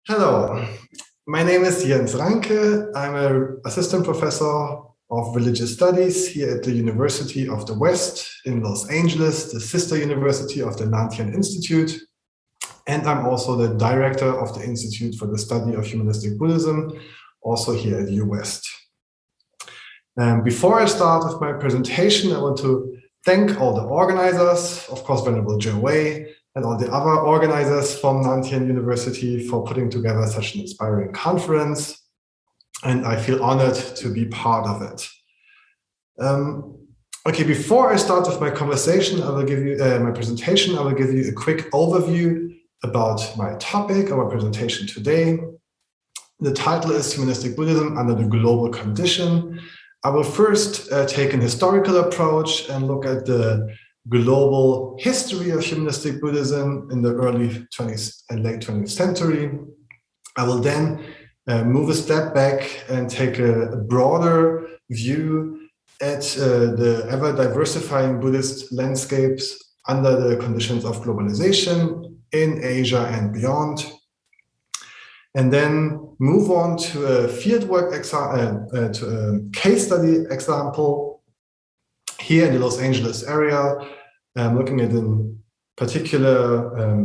Hello, my name is Jens Reinke. I'm an assistant professor of religious studies here at the University of the West in Los Angeles, the sister university of the Nan Tien Institute. And I'm also the director of the Institute for the Study of Humanistic Buddhism, also here at U West. Before I start with my presentation, I want to thank all the organizers, of course, Venerable Joe Wei, and all the other organizers from Nan Tien University for putting together such an inspiring conference. And I feel honored to be part of it. Okay, before I start with my conversation, I will give you my presentation. I will give you a quick overview about my topic, our presentation today. The title is Humanistic Buddhism under the Global Condition. I will first take an historical approach and look at the global history of humanistic Buddhism in the early 20th and late 20th century. I will then move a step back and take a broader view at the ever-diversifying Buddhist landscapes under the conditions of globalization in Asia and beyond. And then move on to a fieldwork to a case study example here in the Los Angeles area, looking at in particular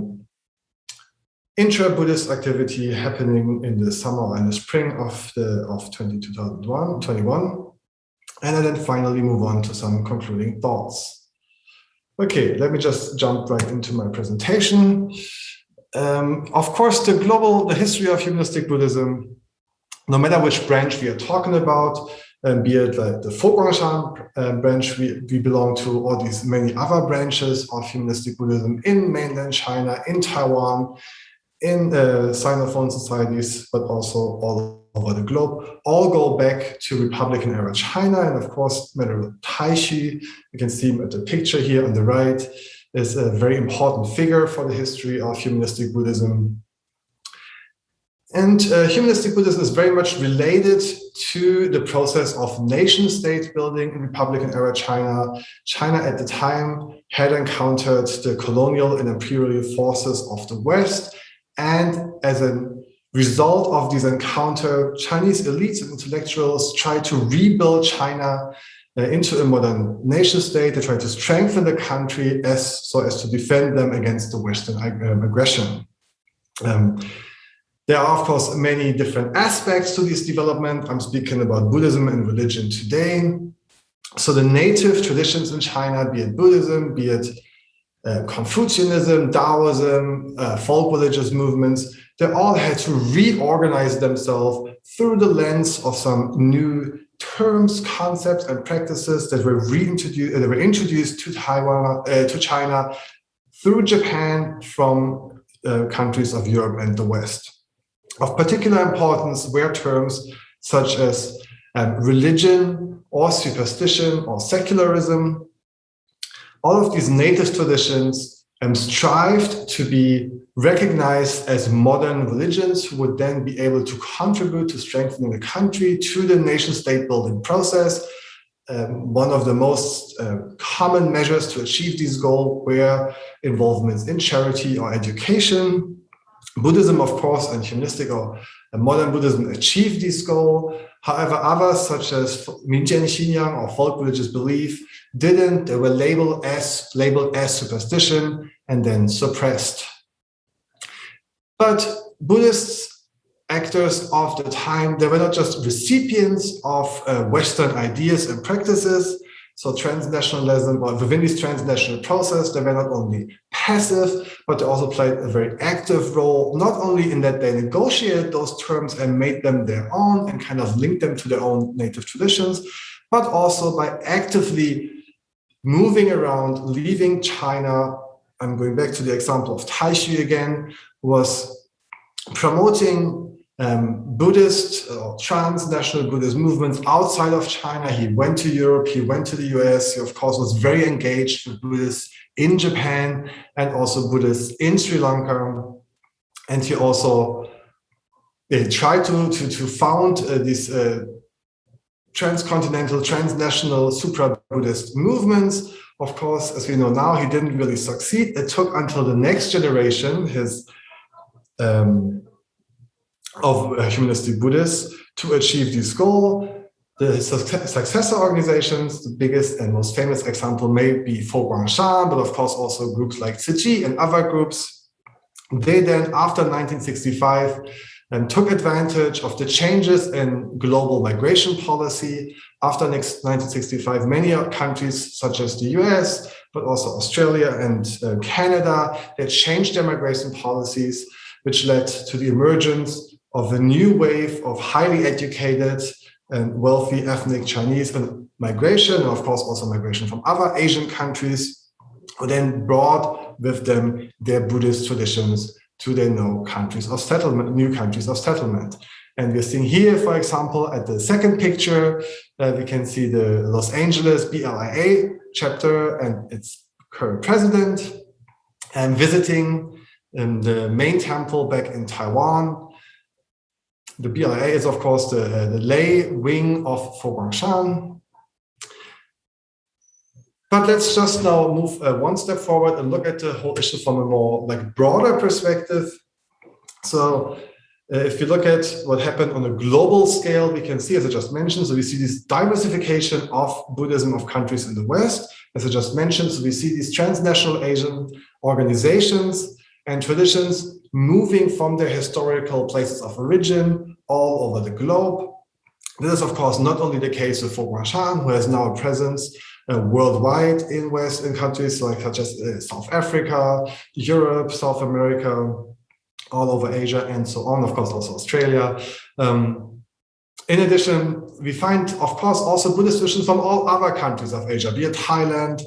intra-Buddhist activity happening in the summer and the spring of 2021. And then finally move on to some concluding thoughts. Okay, let me just jump right into my presentation. Of course, the history of humanistic Buddhism, no matter which branch we are talking about, be it like the Foguangshan branch we belong to, or these many other branches of humanistic Buddhism in mainland China, in Taiwan, in sinophone societies, but also all over the globe, all go back to Republican era China. And of course, Venerable Taixu, you can see him at the picture here on the right, is a very important figure for the history of humanistic Buddhism. And humanistic Buddhism is very much related to the process of nation-state building in Republican era China. China at the time had encountered the colonial and imperial forces of the West. And as a result of this encounter, Chinese elites and intellectuals tried to rebuild China into a modern nation state. They tried to strengthen the country so as to defend them against the Western aggression. There are, of course, many different aspects to this development. I'm speaking about Buddhism and religion today. So the native traditions in China, be it Buddhism, be it Confucianism, Taoism, folk religious movements, they all had to reorganize themselves through the lens of some new terms, concepts, and practices that were introduced to Taiwan, to China through Japan from countries of Europe and the West. Of particular importance were terms such as religion or superstition or secularism. All of these native traditions strived to be recognized as modern religions who would then be able to contribute to strengthening the country through the nation-state building process. One of the most common measures to achieve this goal were involvements in charity or education. Buddhism, of course, and humanistic or modern Buddhism achieved this goal. However, others, such as Minjian Xinyang or folk religious belief, didn't. They were labeled as superstition and then suppressed. But Buddhist actors of the time, they were not just recipients of Western ideas and practices. So transnationalism, or within this transnational process, they were not only passive, but they also played a very active role, not only in that they negotiated those terms and made them their own and kind of linked them to their own native traditions, but also by actively moving around, leaving China. I'm going back to the example of Taixu again, was promoting Buddhist or transnational Buddhist movements outside of China. He went to Europe, he went to the US. He, of course, was very engaged with Buddhists in Japan and also Buddhists in Sri Lanka. And he also tried to found these transcontinental, transnational, supra-Buddhist movements. Of course, as we know now, he didn't really succeed. It took until the next generation, his of humanistic Buddhists to achieve this goal. The successor organizations, the biggest and most famous example may be Fo Guangshan, but of course also groups like Tzu Chi and other groups. They then, after 1965, took advantage of the changes in global migration policy. After 1965, many countries such as the US, but also Australia and Canada, they changed their migration policies, which led to the emergence of a new wave of highly educated and wealthy ethnic Chinese migration, and of course also migration from other Asian countries, who then brought with them their Buddhist traditions to their new countries of settlement. And we're seeing here, for example, at the second picture, we can see the Los Angeles BLIA chapter and its current president, and visiting the main temple back in Taiwan. The BLIA is, of course, the lay wing of Fo Guangshan. But let's just now move one step forward and look at the whole issue from a more broader perspective. So if you look at what happened on a global scale, we can see, as I just mentioned, so we see this diversification of Buddhism of countries in the West. As I just mentioned, so we see these transnational Asian organizations and traditions moving from their historical places of origin all over the globe. This is, of course, not only the case with Fo Guangshan, who has now a presence worldwide in Western countries such as South Africa, Europe, South America, all over Asia, and so on, of course, also Australia. In addition, we find, of course, also Buddhist traditions from all other countries of Asia, be it Thailand,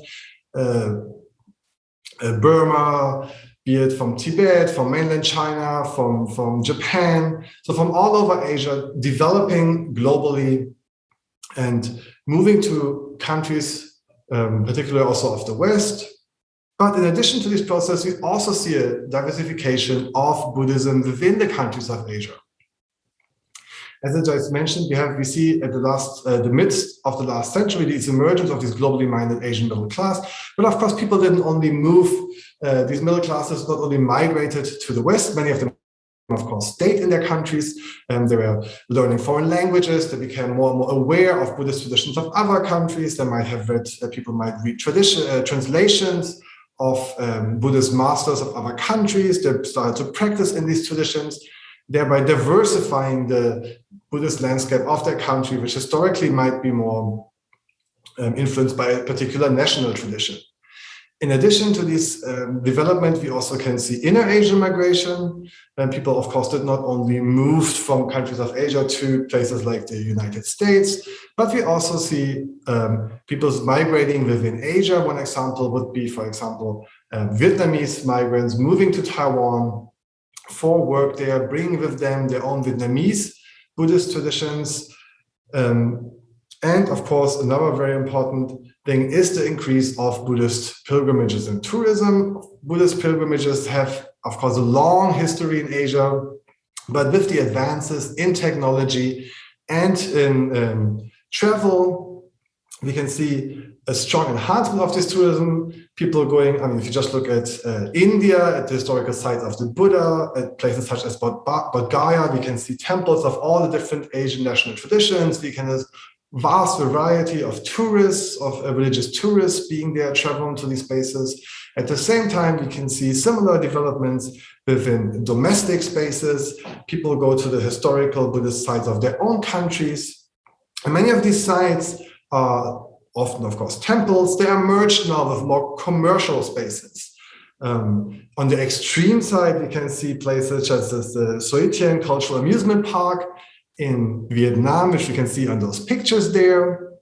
Burma, be it from Tibet, from mainland China, from Japan. So from all over Asia, developing globally and moving to countries, particularly also of the West. But in addition to this process, we also see a diversification of Buddhism within the countries of Asia. As I just mentioned, we see at the midst of the last century, this emergence of this globally minded Asian middle class. But of course, people didn't only move, these middle classes not only migrated to the West, many of them, of course, stayed in their countries, and they were learning foreign languages. They became more and more aware of Buddhist traditions of other countries. They might have read, people might read translations of Buddhist masters of other countries. They started to practice in these traditions, thereby diversifying the Buddhist landscape of their country, which historically might be more influenced by a particular national tradition. In addition to this development, we also can see inner Asian migration. And people, of course, did not only move from countries of Asia to places like the United States, but we also see people migrating within Asia. One example would be, for example, Vietnamese migrants moving to Taiwan for work there, bringing with them their own Vietnamese Buddhist traditions. And of course, another very important thing is the increase of Buddhist pilgrimages and tourism. Buddhist pilgrimages have, of course, a long history in Asia, but with the advances in technology and in travel, we can see a strong enhancement of this tourism. People going, if you just look at India, at the historical sites of the Buddha, at places such as Bodh Gaya, we can see temples of all the different Asian national traditions. We can vast variety of tourists, of religious tourists being there, traveling to these spaces. At the same time, we can see similar developments within domestic spaces. People go to the historical Buddhist sites of their own countries. And many of these sites are often, of course, temples. They are merged now with more commercial spaces. On the extreme side, we can see places such as the Soi Tien Cultural Amusement Park in Vietnam, which you can see on those pictures there.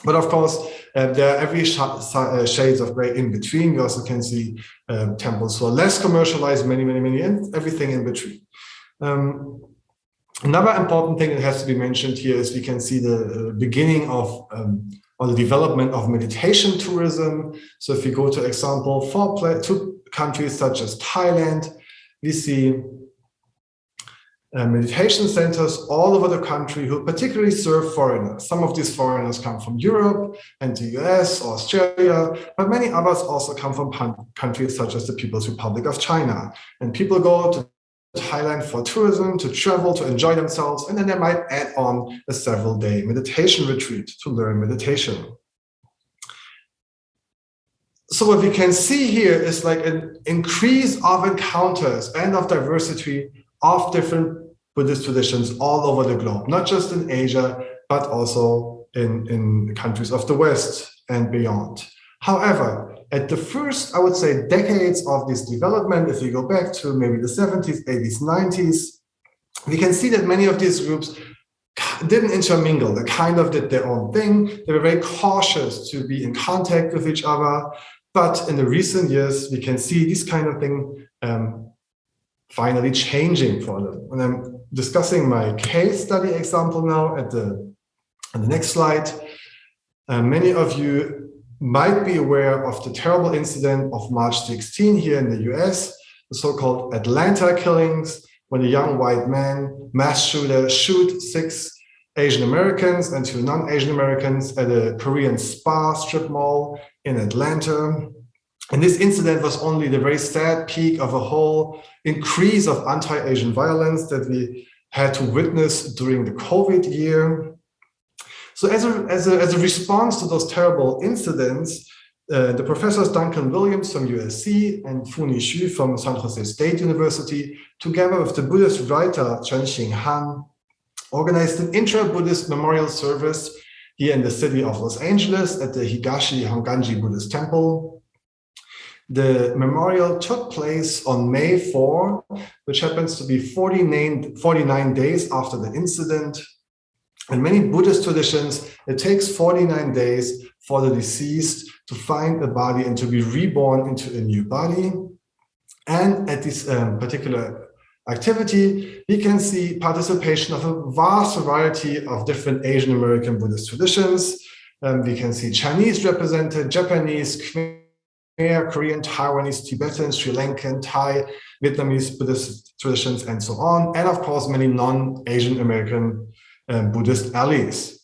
But of course, there are every shades of gray in between. We also can see temples who are less commercialized, many, and everything in between. Another important thing that has to be mentioned here is we can see the beginning of or the development of meditation tourism. So if we go to example for two countries such as Thailand, we see meditation centers all over the country who particularly serve foreigners. Some of these foreigners come from Europe and the US or Australia, but many others also come from countries such as the People's Republic of China. And people go to Thailand for tourism, to travel, to enjoy themselves, and then they might add on a several-day meditation retreat to learn meditation. So what we can see here is like an increase of encounters and of diversity of different Buddhist traditions all over the globe, not just in Asia, but also in countries of the West and beyond. However, at the first, I would say, decades of this development, if we go back to maybe the 70s, 80s, 90s, we can see that many of these groups didn't intermingle. They kind of did their own thing. They were very cautious to be in contact with each other. But in the recent years, we can see this kind of thing finally changing for them. And I'm discussing my case study example now on the next slide. Many of you might be aware of the terrible incident of March 16 here in the US, the so-called Atlanta killings, when a young white man, mass shooter, shoot 6 Asian Americans and 2 non-Asian Americans at a Korean spa strip mall in Atlanta. And this incident was only the very sad peak of a whole increase of anti-Asian violence that we had to witness during the COVID year. So as a response to those terrible incidents, the professors Duncan Williams from USC and Funi Xu from San Jose State University, together with the Buddhist writer Chen Han, organized an intra-Buddhist memorial service here in the city of Los Angeles at the Higashi Honganji Buddhist Temple. The memorial took place on May 4, which happens to be 49 days after the incident. In many Buddhist traditions, it takes 49 days for the deceased to find a body and to be reborn into a new body. And at this particular activity, we can see participation of a vast variety of different Asian American Buddhist traditions. We can see Chinese represented, Japanese, Khmer, Korean, Taiwanese, Tibetan, Sri Lankan, Thai, Vietnamese Buddhist traditions, and so on. And of course, many non-Asian American Buddhist allies.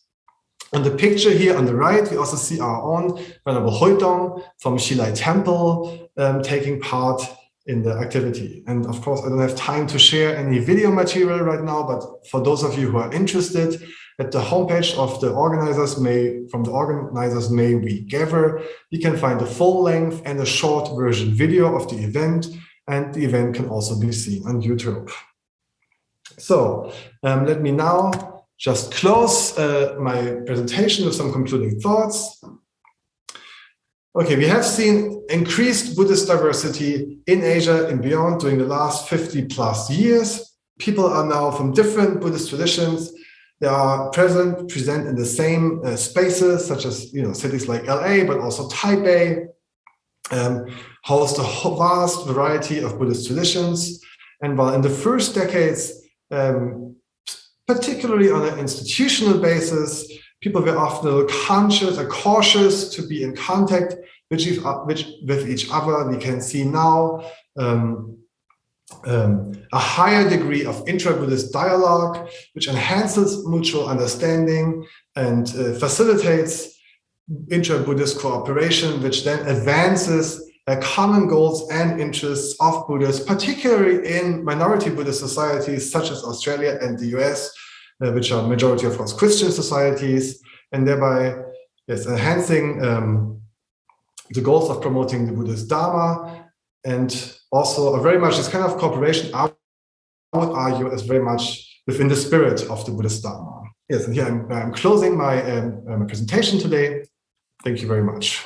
On the picture here on the right, we also see our own Venerable Hoitong from Shilai Temple taking part in the activity. And of course, I don't have time to share any video material right now, but for those of you who are interested, at the homepage of the organizers, May We Gather, you can find a full length and a short version video of the event, and the event can also be seen on YouTube. So let me now just close my presentation with some concluding thoughts. Okay, we have seen increased Buddhist diversity in Asia and beyond during the last 50 plus years. People are now from different Buddhist traditions. They are present in the same spaces, such as cities like LA, but also Taipei, host a vast variety of Buddhist traditions. And while in the first decades, particularly on an institutional basis, people were often conscious and cautious to be in contact with each other. We can see now a higher degree of intra-Buddhist dialogue, which enhances mutual understanding and facilitates intra-Buddhist cooperation, which then advances common goals and interests of Buddhists, particularly in minority Buddhist societies such as Australia and the US, which are majority, of course, Christian societies, and thereby enhancing the goals of promoting the Buddhist Dharma. And also very much this kind of cooperation, I would argue, is very much within the spirit of the Buddhist Dharma. Yes, and here I'm closing my presentation today. Thank you very much.